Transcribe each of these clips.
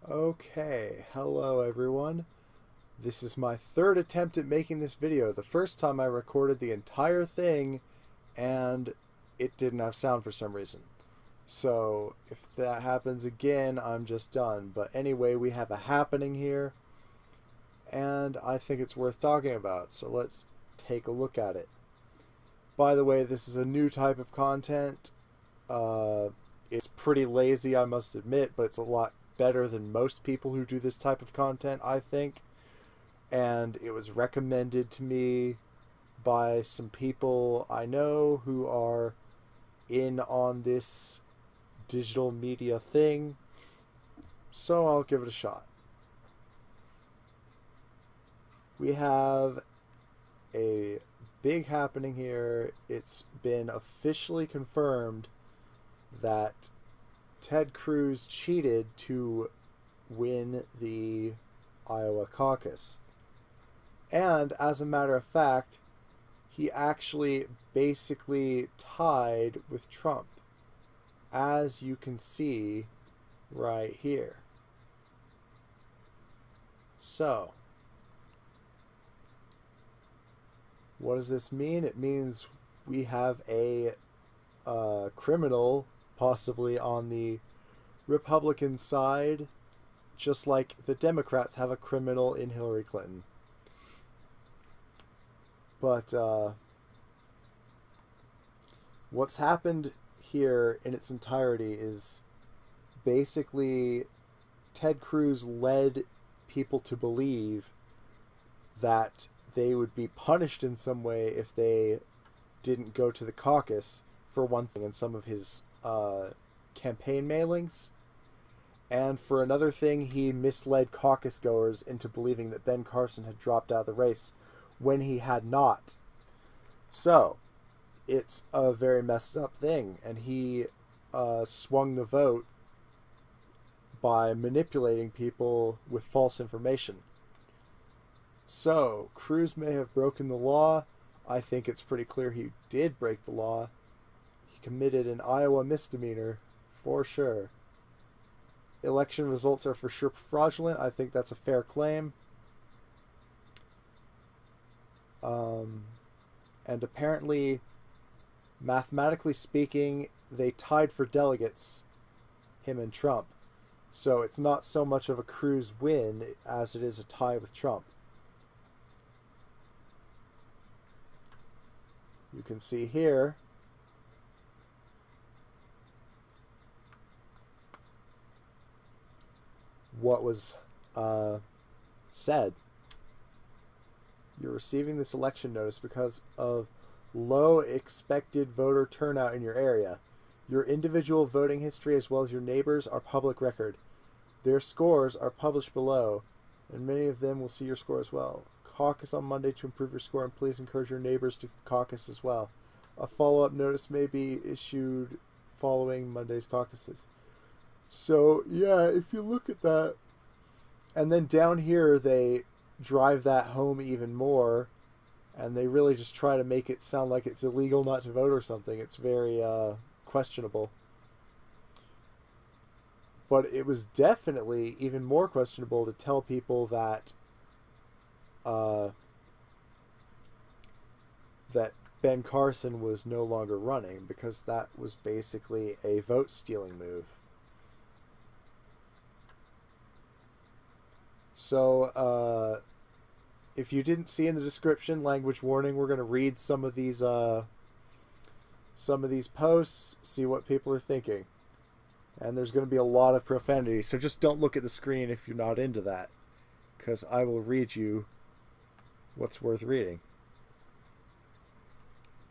Okay, hello everyone. This is my third attempt at making this video. The first time I recorded the entire thing and it didn't have sound for some reason. So if that happens again, I'm just done. But anyway, we have a happening here and I think it's worth talking about. So let's take a look at it. By the way, this is a new type of content. It's pretty lazy, I must admit, but it's a lot better than most people who do this type of content, I think. And it was recommended to me by some people I know who are in on this digital media thing. So I'll give it a shot. We have a big happening here. It's been officially confirmed that Ted Cruz cheated to win the Iowa caucus. And as a matter of fact, he actually basically tied with Trump, as you can see right here. So, what does this mean? It means we have a criminal possibly on the Republican side, just like the Democrats have a criminal in Hillary Clinton. But what's happened here in its entirety is basically Ted Cruz led people to believe that they would be punished in some way if they didn't go to the caucus, for one thing, in some of his campaign mailings. And for another thing, he misled caucus goers into believing that Ben Carson had dropped out of the race when he had not. So, it's a very messed up thing. And he swung the vote by manipulating people with false information. So, Cruz may have broken the law. I think it's pretty clear he did break the law. He committed an Iowa misdemeanor, for sure. Election results are for sure fraudulent. I think that's a fair claim. And apparently, mathematically speaking, they tied for delegates, him and Trump. So it's not so much of a Cruz win as it is a tie with Trump. You can see here what was said. You're receiving this election notice because of low expected voter turnout in your area. Your individual voting history as well as your neighbors are public record. Their scores are published below, and many of them will see your score as well. Caucus on Monday to improve your score, and please encourage your neighbors to caucus as well. A follow-up notice may be issued following Monday's caucuses. So, yeah, if you look at that, and then down here they drive that home even more, and they really just try to make it sound like it's illegal not to vote or something. It's very questionable. But it was definitely even more questionable to tell people that that Ben Carson was no longer running, because that was basically a vote-stealing move. So, if you didn't see in the description, language warning, we're going to read some of these posts, see what people are thinking. And there's going to be a lot of profanity, so just don't look at the screen if you're not into that, because I will read you what's worth reading.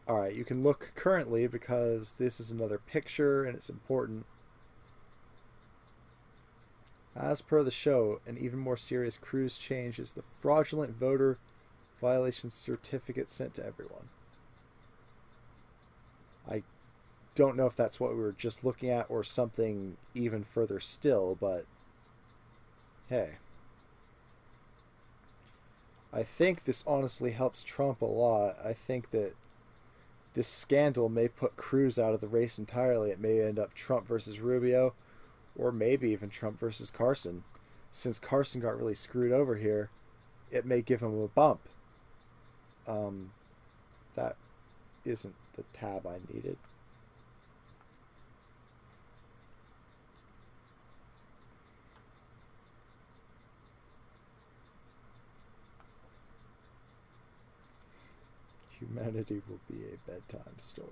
Alright, you can look currently because this is another picture and it's important. As per the show, an even more serious Cruz change is the fraudulent voter violation certificate sent to everyone. I don't know if that's what we were just looking at or something even further still, but hey. I think this honestly helps Trump a lot. I think that this scandal may put Cruz out of the race entirely. It may end up Trump versus Rubio, or maybe even Trump versus Carson. since Carson got really screwed over here, it may give him a bump. That isn't the tab I needed. Humanity will be a bedtime story.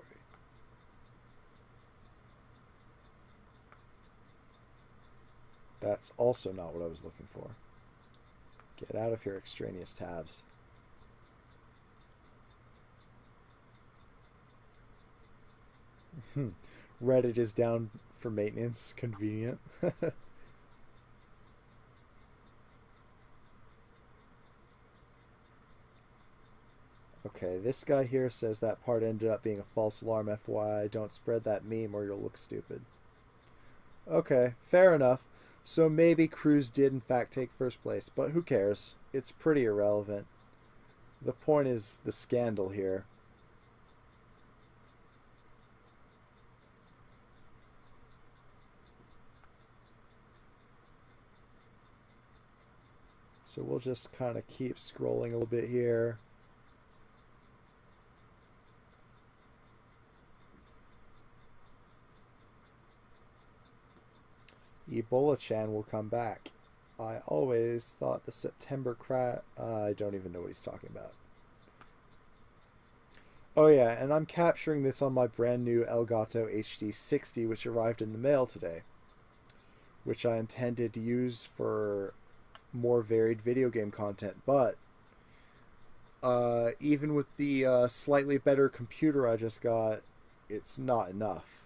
That's also not what I was looking for. Get out of here, extraneous tabs. Reddit is down for maintenance. Convenient. Okay, this guy here says that part ended up being a false alarm, FYI. Don't spread that meme or you'll look stupid. Okay, fair enough. So maybe Cruz did in fact take first place, but who cares? It's pretty irrelevant. The point is the scandal here. So we'll just kind of keep scrolling a little bit here. Ebola-chan will come back. I always thought the September crash... I don't even know what he's talking about. Oh yeah, and I'm capturing this on my brand new Elgato HD 60, which arrived in the mail today, which I intended to use for more varied video game content, but even with the slightly better computer I just got, it's not enough.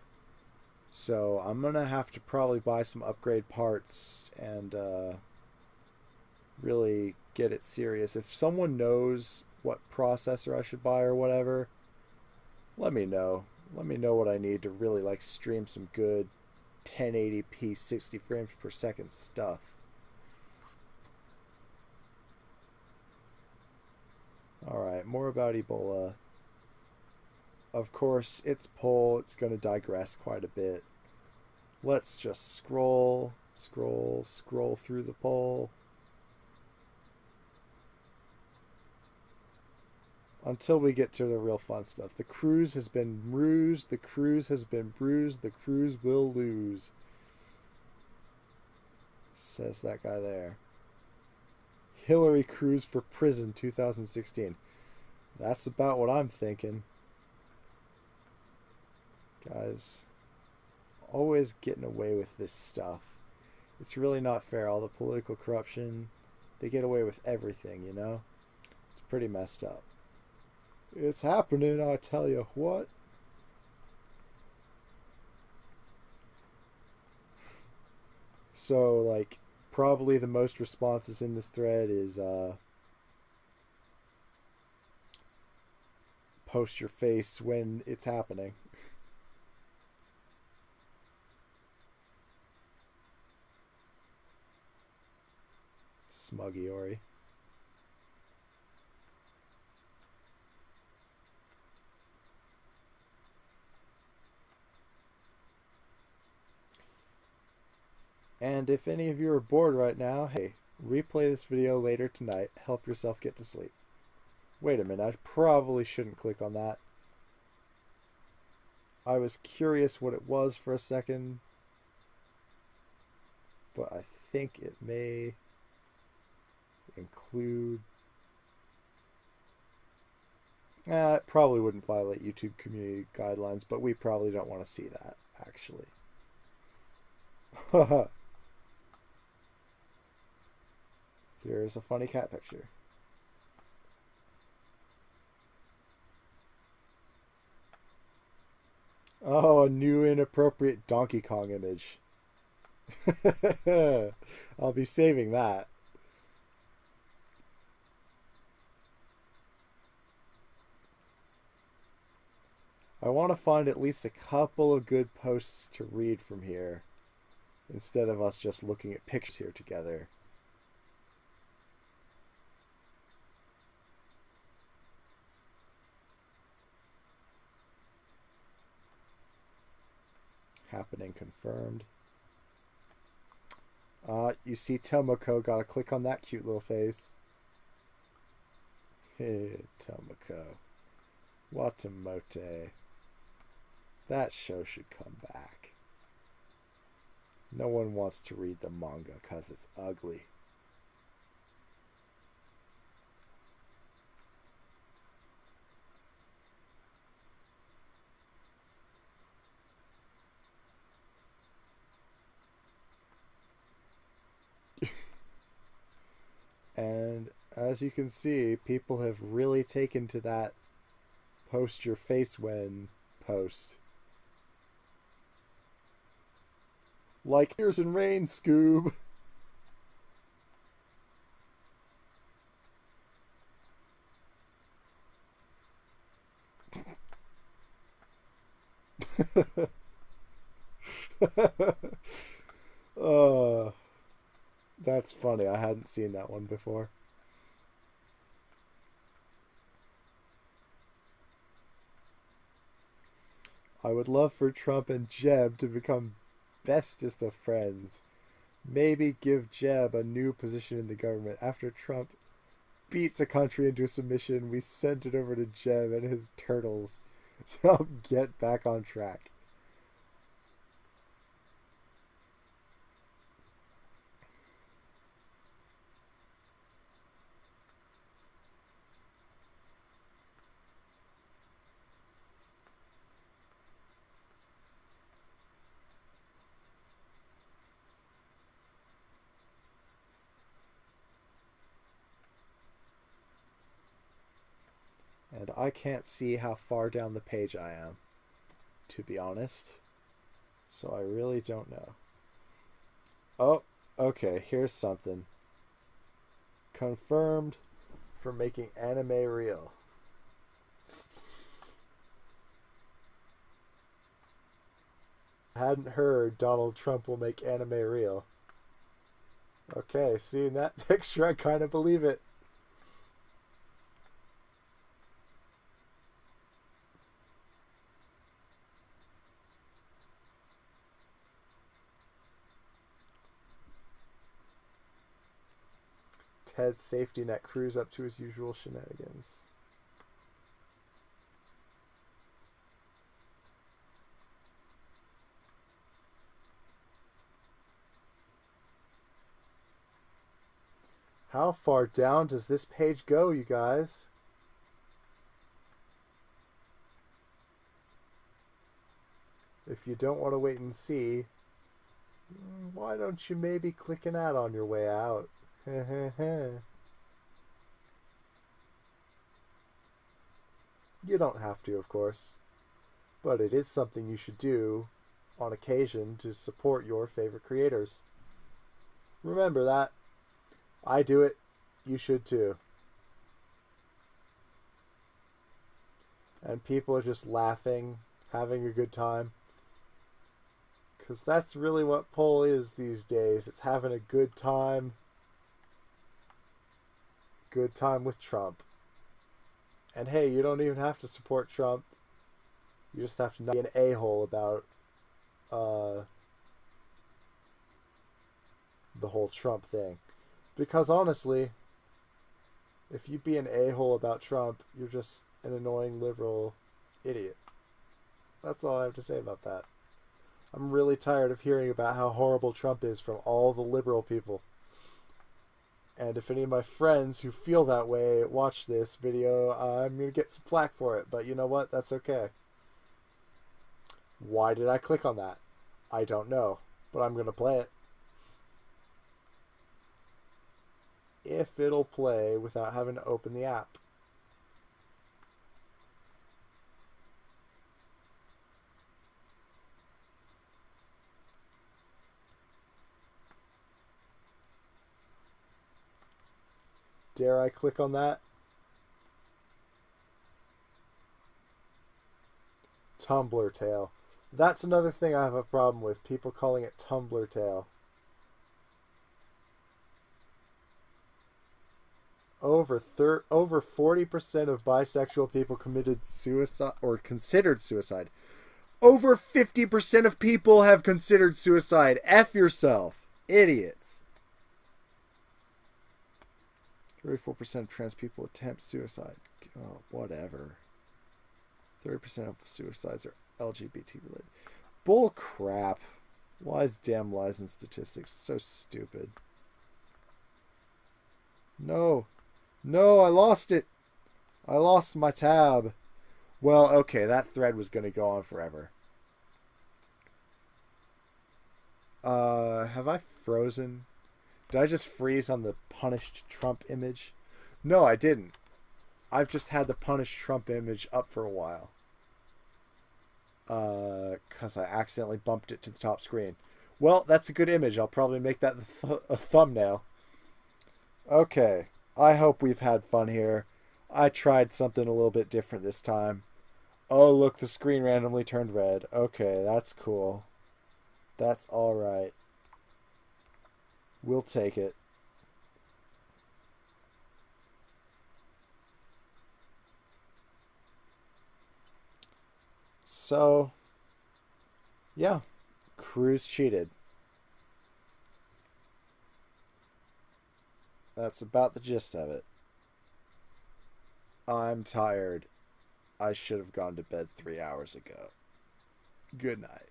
So I'm gonna have to probably buy some upgrade parts and really get it serious. If someone knows what processor I should buy or whatever, let me know. Let me know what I need to really like stream some good 1080p 60 frames per second stuff. Alright, more about Ebola. Of course, its poll, it's going to digress quite a bit. Let's just scroll through the poll. Until we get to the real fun stuff. The Cruz has been rused, the Cruz has been bruised, the Cruz will lose. Says that guy there. Hillary Cruz for prison 2016. That's about what I'm thinking. Guys, always getting away with this stuff. It's really not fair. All the political corruption, they get away with everything, you know? It's pretty messed up. It's happening, I tell you what. So, like, probably the most responses in this thread is, post your face when it's happening. Smuggy Ori. And if any of you are bored right now, hey, replay this video later tonight. Help yourself get to sleep. Wait a minute, I probably shouldn't click on that. I was curious what it was for a second, but I think it may include... it probably wouldn't violate YouTube community guidelines, but we probably don't want to see that, actually. Here's a funny cat picture. Oh, a new inappropriate Donkey Kong image. I'll be saving that. I want to find at least a couple of good posts to read from here, instead of us just looking at pictures here together. Happening confirmed. You see Tomoko, gotta click on that cute little face. Hey, Tomoko. Watamote. That show should come back. No one wants to read the manga because it's ugly. And as you can see, people have really taken to that post your face when post. Like Tears and Rain, Scoob. That's funny. I hadn't seen that one before. I would love for Trump and Jeb to become bestest of friends. Maybe give Jeb a new position in the government. After Trump beats a country into submission, we send it over to Jeb and his turtles to help get back on track. And I can't see how far down the page I am, to be honest. So I really don't know. Oh, okay, here's something. Confirmed for making anime real. I hadn't heard Donald Trump will make anime real. Okay, seeing that picture, I kind of believe it. Ted's safety net, Cruz up to his usual shenanigans. How far down does this page go, you guys? If you don't want to wait and see, why don't you maybe click an ad on your way out? You don't have to, of course, but it is something you should do on occasion to support your favorite creators. Remember that. I do it. You should too. And people are just laughing, having a good time. Because that's really what poll is these days. It's having a good time. Good time with Trump. And hey, you don't even have to support Trump. You just have to not be an a-hole about the whole Trump thing. Because honestly, if you be an a-hole about Trump, you're just an annoying liberal idiot. That's all I have to say about that. I'm really tired of hearing about how horrible Trump is from all the liberal people. And if any of my friends who feel that way watch this video, I'm going to get some flack for it. But you know what? That's okay. Why did I click on that? I don't know. But I'm going to play it. If it'll play without having to open the app. Dare I click on that? Tumblr Tale. That's another thing I have a problem with. People calling it Tumblr Tale. Over 40% of bisexual people committed suicide or considered suicide. Over 50% of people have considered suicide. F yourself. Idiots. 34% of trans people attempt suicide. Oh, whatever. 30% of suicides are LGBT related. Bull crap. Lies, damn lies, and statistics. So stupid. No. No, I lost it. I lost my tab. Well, okay, that thread was going to go on forever. Have I frozen? Did I just freeze on the punished Trump image? No, I didn't. I've just had the punished Trump image up for a while. Because I accidentally bumped it to the top screen. Well, that's a good image. I'll probably make that a thumbnail. Okay. I hope we've had fun here. I tried something a little bit different this time. Oh, look, the screen randomly turned red. Okay, that's cool. That's alright. We'll take it. So, yeah. Cruz cheated. That's about the gist of it. I'm tired. I should have gone to bed 3 hours ago. Good night.